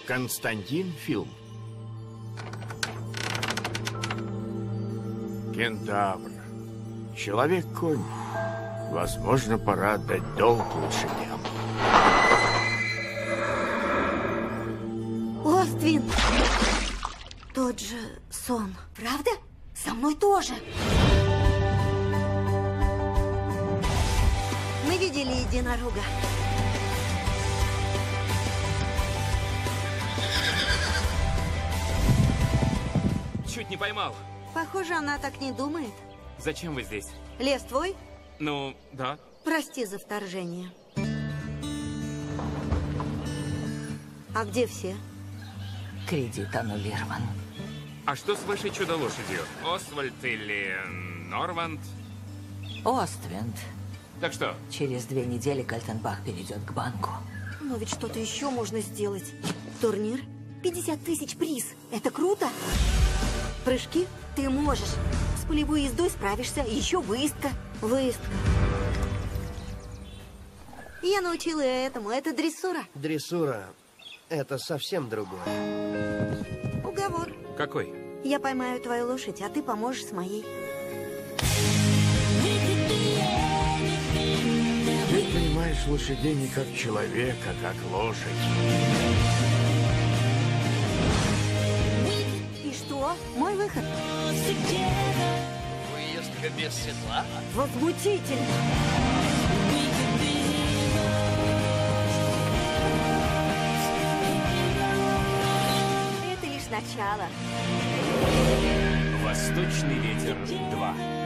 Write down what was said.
Константин фильм. Кентавр. Человек-конь. Возможно, пора отдать долг лошадям. Оствин! Тот же сон. Правда? Со мной тоже. Мы видели единорога. Чуть не поймал. Похоже, она так не думает. Зачем вы здесь? Лес твой? Ну, да. Прости за вторжение. А где все? Кредит аннулирован. А что с вашей чудо-лошадью? Освальд или Норманд? Оствинд. Так что? Через 2 недели Кальтенбах перейдет к банку. Но ведь что-то еще можно сделать. Турнир? 50 тысяч приз. Это круто. Прыжки? Ты можешь. С полевой ездой справишься. Еще выездка. Выездка. Я научила ее этому. Это дрессура. Дрессура — это совсем другое. Уговор. Какой? Я поймаю твою лошадь, а ты поможешь с моей. Ты понимаешь лошадей не как человек, а как лошадь. И что? Мой выход. Выездка без седла? Возмутительно. Это лишь начало. Восточный ветер 2.